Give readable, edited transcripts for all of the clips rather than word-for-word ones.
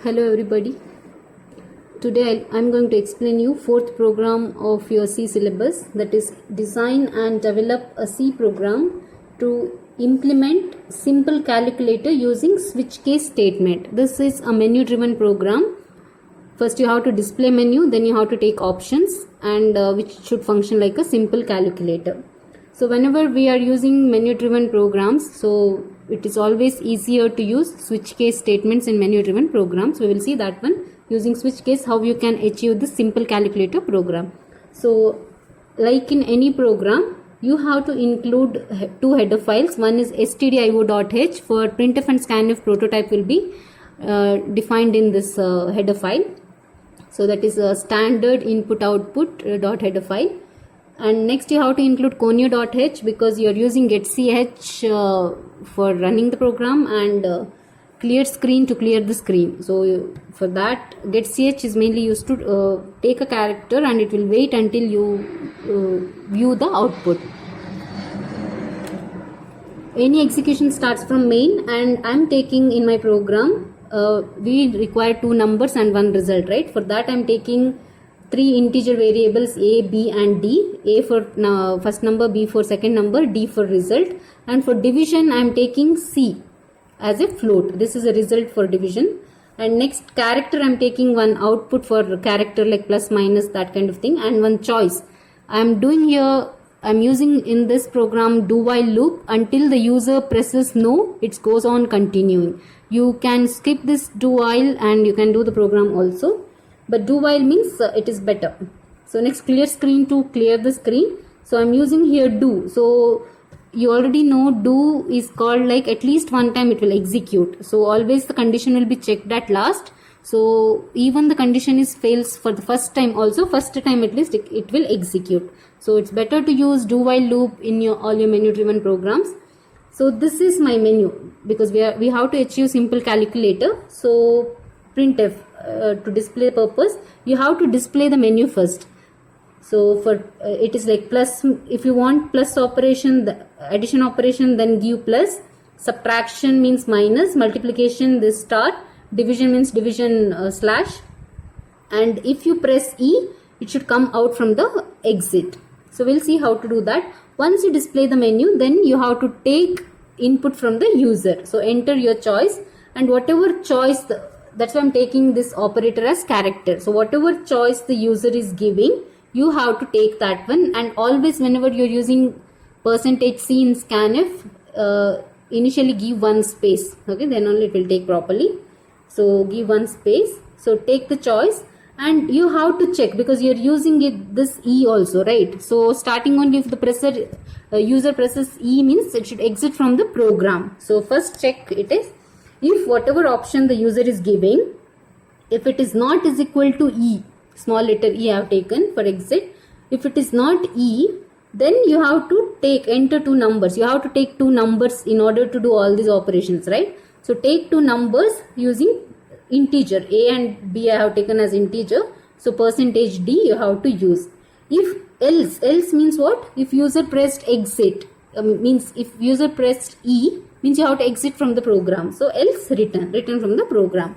Hello everybody. Today I'm going to explain you fourth program of your C syllabus, that is design and develop a C program to implement simple calculator using switch case statement. This is a menu driven program. First you have to display menu, then you have to take options and which should function like a simple calculator. So whenever we are using menu driven programs, so it is always easier to use switch case statements in menu driven programs. We will see that one using switch case how you can achieve this simple calculator program. So like in any program, you have to include two header files. One is stdio.h for printf and scanf prototype will be defined in this header file. So that is a standard input output .header file. And next you have to include conio.h because you are using getch for running the program and clear screen to clear the screen. So for that getch is mainly used to take a character and it will wait until you view the output. Any execution starts from main, and I am taking in my program we require two numbers and one result, right? For that I am taking three integer variables a, b and d. A for first number, b for second number, d for result. And for division I am taking c as a float. This is a result for division. And next character I am taking one output for character like plus minus, that kind of thing, and one choice. I am doing here, I am using in this program do while loop until the user presses no, it goes on continuing. You can skip this do while and you can do the program also. But do while means it is better. So next clear screen to clear the screen. So I'm using here do. So you already know do is called like at least one time it will execute. So always the condition will be checked at last. So even the condition is fails for the first time also, first time at least it will execute. So it's better to use do while loop in your all your menu driven programs. So this is my menu because we have to achieve simple calculator. So printf to display purpose, you have to display the menu first. So for it is like plus, if you want plus operation, the addition operation, then give plus, subtraction means minus, multiplication this star, division means division slash, and if you press E, it should come out from the exit. So we'll see how to do that. Once you display the menu, then you have to take input from the user. So enter your choice, and whatever choice that's why I'm taking this operator as character. So whatever choice the user is giving, you have to take that one. And always whenever you're using %c in scanf, initially give one space. Okay, then only it will take properly. So give one space. So take the choice and you have to check because you're using it this E also, right? So starting only if the user presses E means it should exit from the program. So first check it is. If whatever option the user is giving, if it is not is equal to E, small letter E I have taken for exit. If it is not E, then you have to enter two numbers. You have to take two numbers in order to do all these operations, right? So take two numbers using integer. A and B I have taken as integer. So %d you have to use. If else means what? If user pressed exit, means if user pressed E, means you have to exit from the program. So else return from the program.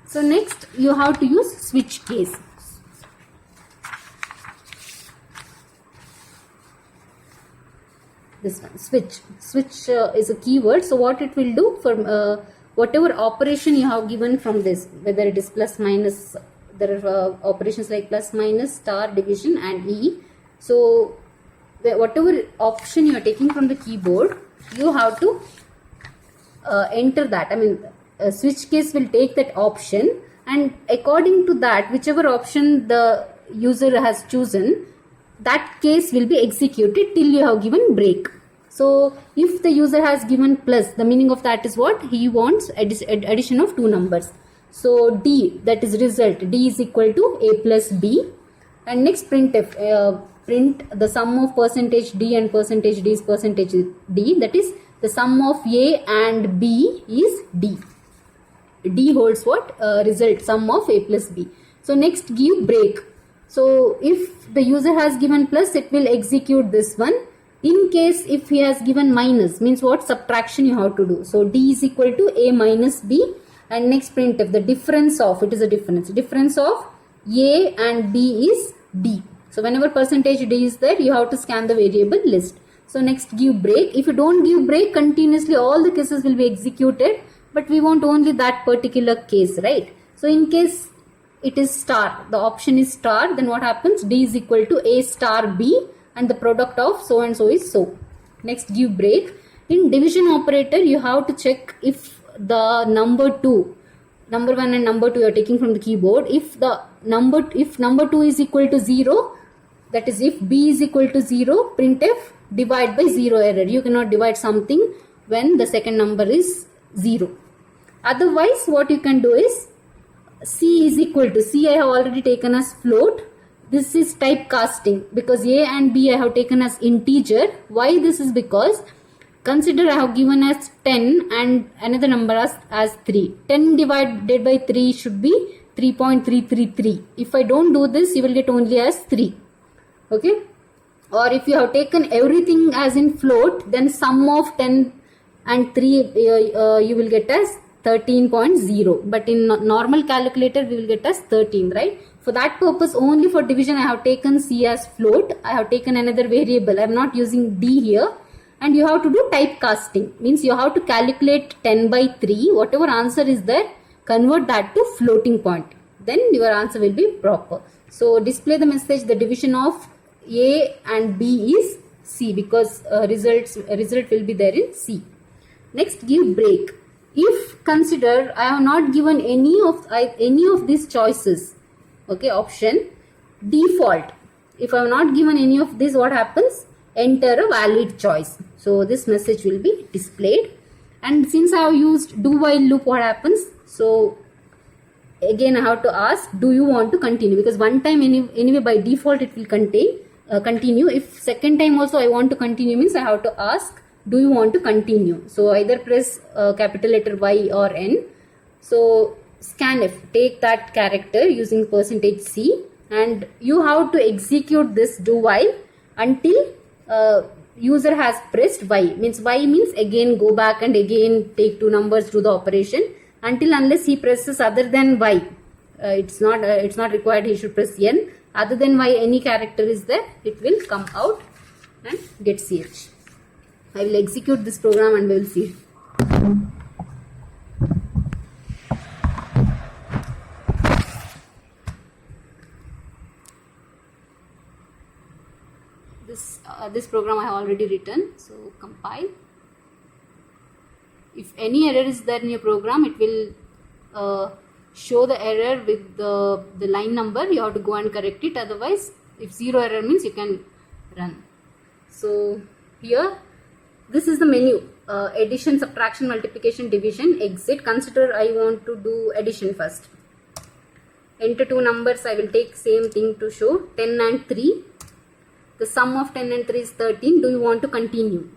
So next you have to use switch case. This one, switch is a keyword. So what it will do for whatever operation you have given from this, whether it is plus minus, there are operations like plus minus, star, division and E. So whatever option you are taking from the keyboard, you have to enter that. I mean switch case will take that option, and according to that, whichever option the user has chosen, that case will be executed till you have given break. So if the user has given plus, the meaning of that is what? He wants addition of two numbers. So D, that is result, D is equal to A plus B. And next printf, print the sum of %d and %d is %d, that is the sum of A and B is D. D holds what? Result, sum of A plus B. So next give break. So if the user has given plus, it will execute this one. In case if he has given minus, means what? Subtraction you have to do. So D is equal to A minus B, And next printf, the difference of, it is a difference of A and B is D. So whenever percentage D is there, you have to scan the variable list. So next, give break. If you don't give break, continuously all the cases will be executed, but we want only that particular case, right? So in case it is star, the option is star, then what happens? D is equal to A star B and the product of so and so is so. Next, give break. In division operator, you have to check if the number 1 and number 2 you are taking from the keyboard. If number 2 is equal to 0, that is if B is equal to 0, printf divide by 0 error. You cannot divide something when the second number is 0. Otherwise, what you can do is C is equal to, C I have already taken as float. This is typecasting because A and B I have taken as integer. Why this is? Because consider I have given as 10 and another number as 3. 10 divided by 3 should be 3.333. If I don't do this, you will get only as 3. Okay. Or if you have taken everything as in float, then sum of 10 and 3 you will get as 13.0. But in normal calculator, we will get as 13, right? For that purpose, only for division, I have taken C as float. I have taken another variable. I am not using D here. And you have to do typecasting. Means you have to calculate 10 by 3. Whatever answer is there, convert that to floating point. Then your answer will be proper. So display the message, the division of A and B is C, because result will be there in C. Next, give break. If consider I have not given any of these choices, okay, option default. If I have not given any of this, what happens? Enter a valid choice. So this message will be displayed. And since I have used do while loop, what happens? So again I have to ask, do you want to continue? Because one time anyway by default it will continue. If second time also I want to continue, means I have to ask, do you want to continue? So either press capital letter Y or N. So scanf, take that character using %C, and you have to execute this do while until user has pressed Y. Means Y means again go back and again take two numbers, do the operation, until unless he presses other than Y. It's not required he should press N. Other than Y, any character is there, it will come out and get CH. I will execute this program and we will see. This program I have already written. So compile. If any error is there in your program, it will show the error with the line number. You have to go and correct it. Otherwise, if 0 error means you can run. So here, this is the menu. Addition, subtraction, multiplication, division, exit. Consider I want to do addition first. Enter two numbers. I will take same thing to show 10 and 3. The sum of 10 and 3 is 13. Do you want to continue?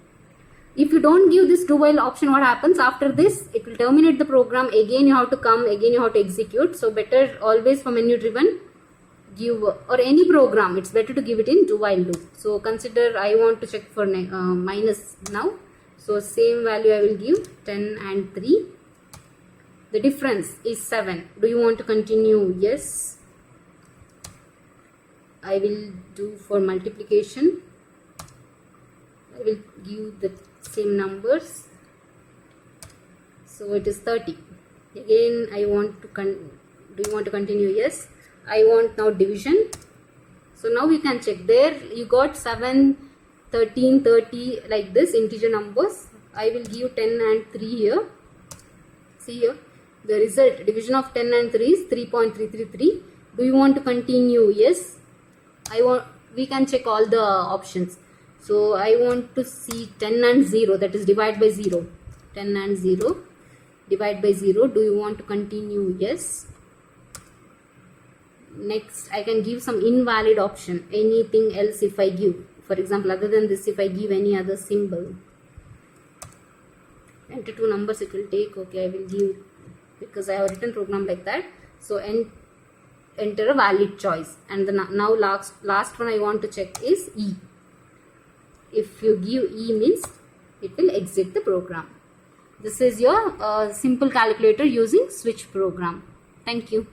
If you don't give this do while option, what happens? After this, it will terminate the program. Again, you have to come. Again, you have to execute. So better always for menu driven, give, or any program, it's better to give it in do while loop. So consider I want to check for minus now. So same value I will give 10 and 3. The difference is 7. Do you want to continue? Yes. I will do for multiplication. I will give the same numbers. So it is 30. Again I want to do you want to continue? Yes. I want now division. So now we can check. There you got 7, 13, 30 like this integer numbers. I will give 10 and 3 here. See here. The result division of 10 and 3 is 3.333. Do you want to continue? Yes. We can check all the options. So I want to see 10 and 0, that is divide by 0. 10 and 0, divide by 0. Do you want to continue? Yes. Next, I can give some invalid option. Anything else if I give. For example, other than this, if I give any other symbol. Enter two numbers it will take. Okay, I will give, because I have written program like that. So enter a valid choice. And the now last one I want to check is E. If you give E means it will exit the program. This is your simple calculator using switch program. Thank you.